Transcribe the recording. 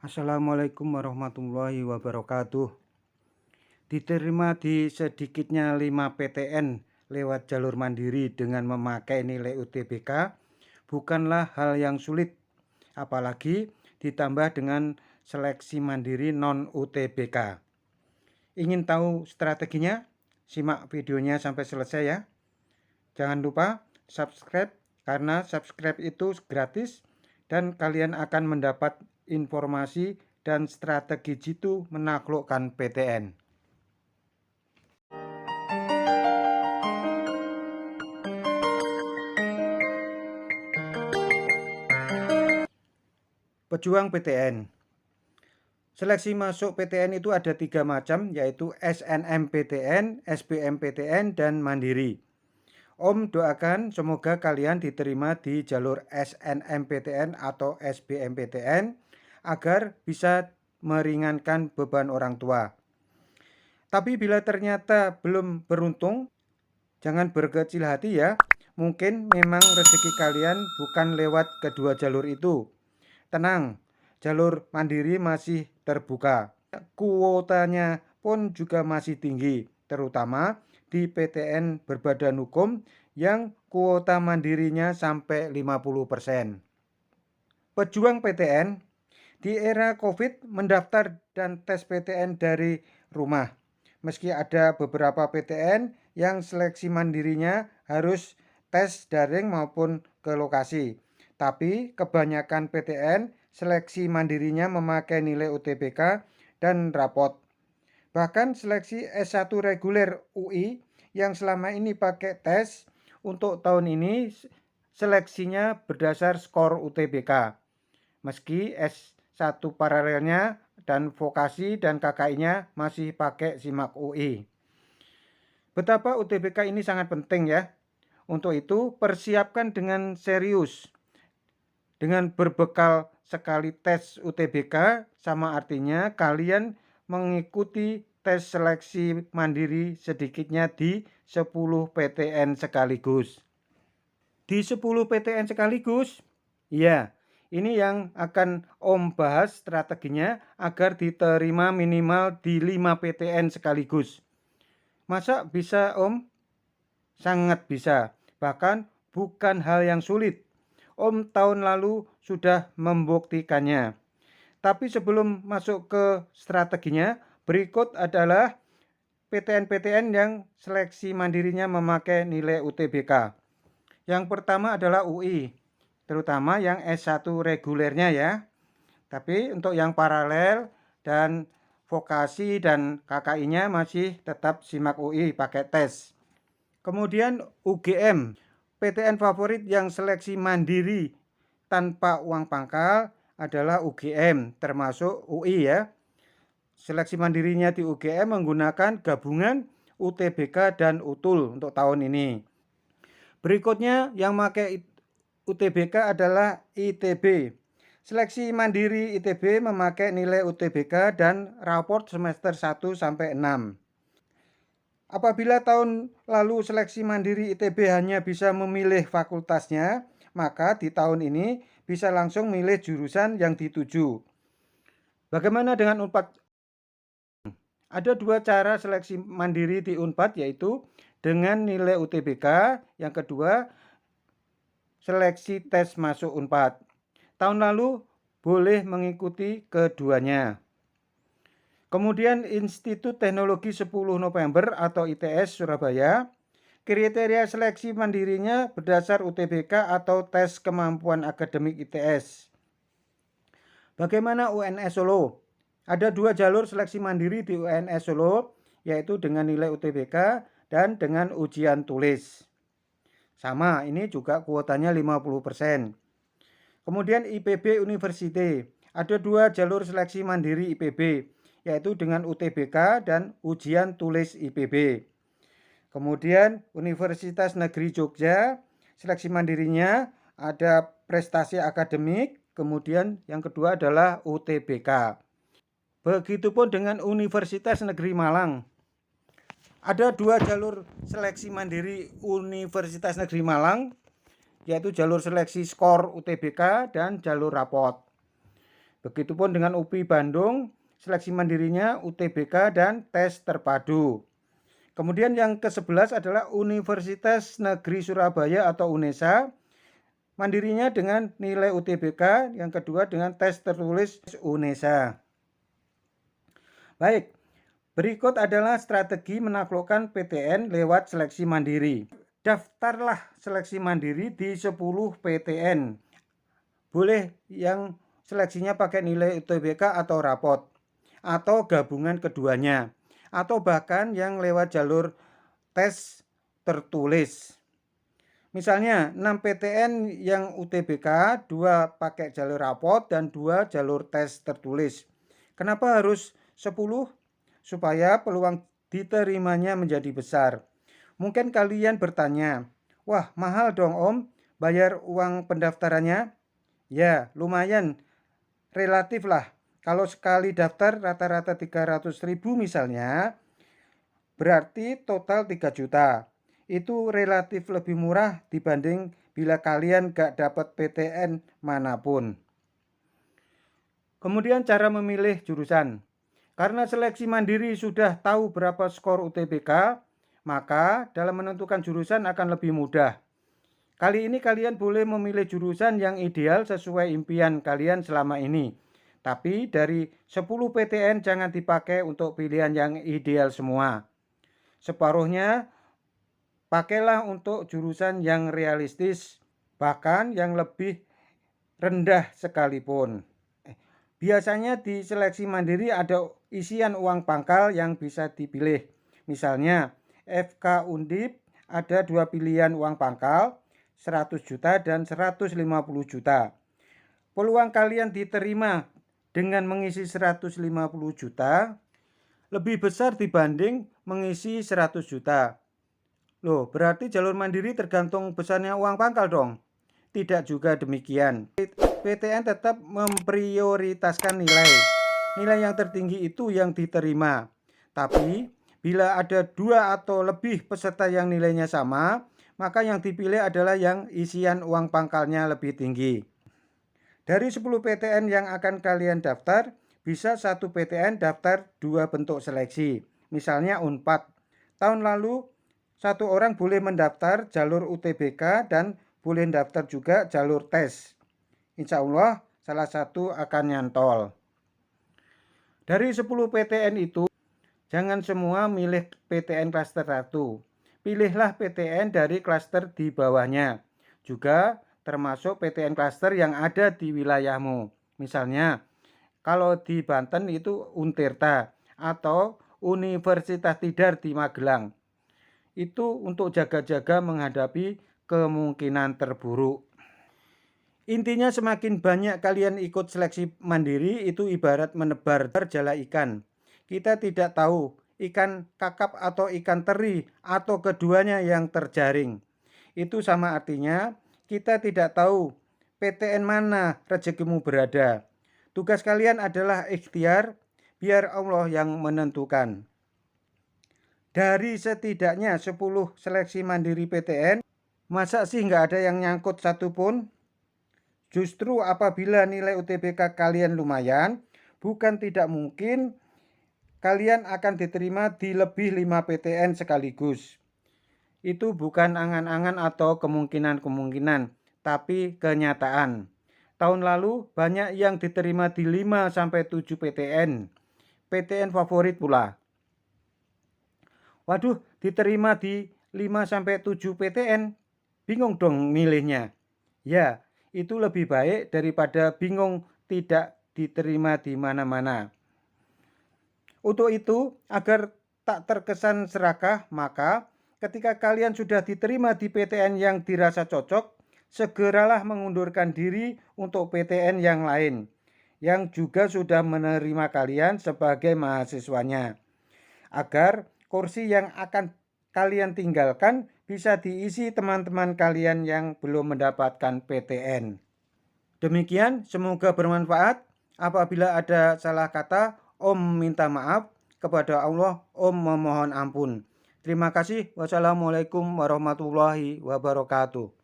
Assalamualaikum warahmatullahi wabarakatuh. Diterima di sedikitnya 5 PTN lewat jalur mandiri dengan memakai nilai UTBK bukanlah hal yang sulit, apalagi ditambah dengan seleksi mandiri non-UTBK. Ingin tahu strateginya? Simak videonya sampai selesai ya. Jangan lupa subscribe karena subscribe itu gratis dan kalian akan mendapat informasi dan strategi jitu menaklukkan PTN. Pejuang PTN. Seleksi masuk PTN itu ada 3 macam, yaitu SNMPTN, SBMPTN, dan Mandiri. Om doakan semoga kalian diterima di jalur SNMPTN atau SBMPTN agar bisa meringankan beban orang tua. Tapi bila ternyata belum beruntung, jangan berkecil hati ya. Mungkin memang rezeki kalian bukan lewat kedua jalur itu. Tenang, jalur mandiri masih terbuka. Kuotanya pun juga masih tinggi, terutama di PTN berbadan hukum yang kuota mandirinya sampai 50%. Pejuang PTN di era COVID mendaftar dan tes PTN dari rumah. Meski ada beberapa PTN yang seleksi mandirinya harus tes daring maupun ke lokasi. Tapi kebanyakan PTN seleksi mandirinya memakai nilai UTBK dan rapot. Bahkan seleksi S1 reguler UI yang selama ini pakai tes, untuk tahun ini seleksinya berdasar skor UTBK. Meski S1 paralelnya dan vokasi dan KKI-nya masih pakai SIMAK UI. Betapa UTBK ini sangat penting ya. Untuk itu persiapkan dengan serius. Dengan berbekal sekali tes UTBK sama artinya kalian mengikuti tes seleksi mandiri sedikitnya di 10 PTN sekaligus. Di 10 PTN sekaligus, ya, ini yang akan Om bahas strateginya agar diterima minimal di 5 PTN sekaligus. Masa bisa Om? Sangat bisa. Bahkan bukan hal yang sulit. Om tahun lalu sudah membuktikannya. Tapi sebelum masuk ke strateginya, berikut adalah PTN-PTN yang seleksi mandirinya memakai nilai UTBK. Yang pertama adalah UI, terutama yang S1 regulernya ya. Tapi untuk yang paralel dan vokasi dan KKI-nya masih tetap SIMAK UI pakai tes. Kemudian UGM, PTN favorit yang seleksi mandiri tanpa uang pangkal adalah UGM, termasuk UI ya. Seleksi mandirinya di UGM menggunakan gabungan UTBK dan UTUL untuk tahun ini. Berikutnya yang pakai UTBK adalah ITB. Seleksi mandiri ITB memakai nilai UTBK dan raport semester 1 sampai 6. Apabila tahun lalu seleksi mandiri ITB hanya bisa memilih fakultasnya, maka di tahun ini bisa langsung milih jurusan yang dituju. Bagaimana dengan UNPAD? Ada 2 cara seleksi mandiri di UNPAD, yaitu dengan nilai UTBK, yang kedua seleksi tes masuk UNPAD. Tahun lalu boleh mengikuti keduanya. Kemudian Institut Teknologi 10 November atau ITS Surabaya, kriteria seleksi mandirinya berdasar UTBK atau tes kemampuan akademik ITS. Bagaimana UNS Solo? Ada 2 jalur seleksi mandiri di UNS Solo, yaitu dengan nilai UTBK dan dengan ujian tulis. Sama, ini juga kuotanya 50%. Kemudian IPB University, ada 2 jalur seleksi mandiri IPB, yaitu dengan UTBK dan ujian tulis IPB. Kemudian Universitas Negeri Jogja, seleksi mandirinya ada prestasi akademik, kemudian yang kedua adalah UTBK. Begitupun dengan Universitas Negeri Malang. Ada 2 jalur seleksi mandiri Universitas Negeri Malang, yaitu jalur seleksi skor UTBK dan jalur rapot. Begitupun dengan UPI Bandung, seleksi mandirinya UTBK dan tes terpadu. Kemudian yang ke-11 adalah Universitas Negeri Surabaya atau UNESA. Mandirinya dengan nilai UTBK, yang kedua dengan tes tertulis UNESA. Baik, berikut adalah strategi menaklukkan PTN lewat seleksi mandiri. Daftarlah seleksi mandiri di 10 PTN. Boleh yang seleksinya pakai nilai UTBK atau rapot, atau gabungan keduanya, atau bahkan yang lewat jalur tes tertulis. Misalnya 6 PTN yang UTBK, 2 pakai jalur rapot dan 2 jalur tes tertulis. Kenapa harus 10? Supaya peluang diterimanya menjadi besar. Mungkin kalian bertanya, wah mahal dong Om bayar uang pendaftarannya? Ya lumayan, relatif lah. Kalau sekali daftar rata-rata 300.000 misalnya, berarti total 3 juta. Itu relatif lebih murah dibanding bila kalian gak dapat PTN manapun. Kemudian cara memilih jurusan. Karena seleksi mandiri sudah tahu berapa skor UTBK, maka dalam menentukan jurusan akan lebih mudah. Kali ini kalian boleh memilih jurusan yang ideal sesuai impian kalian selama ini. Tapi dari 10 PTN jangan dipakai untuk pilihan yang ideal semua. Separuhnya pakailah untuk jurusan yang realistis, bahkan yang lebih rendah sekalipun. Biasanya di seleksi mandiri ada isian uang pangkal yang bisa dipilih. Misalnya FK Undip ada 2 pilihan uang pangkal, 100 juta dan 150 juta. Peluang kalian diterima dengan mengisi 150 juta lebih besar dibanding mengisi 100 juta. Loh, berarti jalur mandiri tergantung besarnya uang pangkal dong? Tidak juga demikian. PTN tetap memprioritaskan nilai. Nilai yang tertinggi itu yang diterima. Tapi, bila ada 2 atau lebih peserta yang nilainya sama, maka yang dipilih adalah yang isian uang pangkalnya lebih tinggi. Dari 10 PTN yang akan kalian daftar, bisa 1 PTN daftar 2 bentuk seleksi. Misalnya Unpad. Tahun lalu, 1 orang boleh mendaftar jalur UTBK dan boleh daftar juga jalur tes. Insya Allah salah satu akan nyantol. Dari 10 PTN itu, jangan semua milih PTN klaster 1. Pilihlah PTN dari klaster di bawahnya. Juga termasuk PTN klaster yang ada di wilayahmu. Misalnya, kalau di Banten itu Untirta atau Universitas Tidar di Magelang. Itu untuk jaga-jaga menghadapi kemungkinan terburuk. Intinya semakin banyak kalian ikut seleksi mandiri itu ibarat menebar jala ikan. Kita tidak tahu ikan kakap atau ikan teri atau keduanya yang terjaring. Itu sama artinya kita tidak tahu PTN mana rezekimu berada. Tugas kalian adalah ikhtiar, biar Allah yang menentukan. Dari setidaknya 10 seleksi mandiri PTN, masa sih nggak ada yang nyangkut satupun? Justru apabila nilai UTBK kalian lumayan, bukan tidak mungkin kalian akan diterima di lebih 5 PTN sekaligus. Itu bukan angan-angan atau kemungkinan-kemungkinan, tapi kenyataan. Tahun lalu banyak yang diterima di 5-7 PTN. PTN favorit pula. Waduh, diterima di 5-7 PTN. Bingung dong milihnya. Ya, itu lebih baik daripada bingung tidak diterima di mana-mana. Untuk itu, agar tak terkesan serakah, maka ketika kalian sudah diterima di PTN yang dirasa cocok, segeralah mengundurkan diri untuk PTN yang lain, yang juga sudah menerima kalian sebagai mahasiswanya. Agar kursi yang akan kalian tinggalkan bisa diisi teman-teman kalian yang belum mendapatkan PTN. Demikian, semoga bermanfaat. Apabila ada salah kata, Om minta maaf. Kepada Allah, Om memohon ampun. Terima kasih. Wassalamualaikum warahmatullahi wabarakatuh.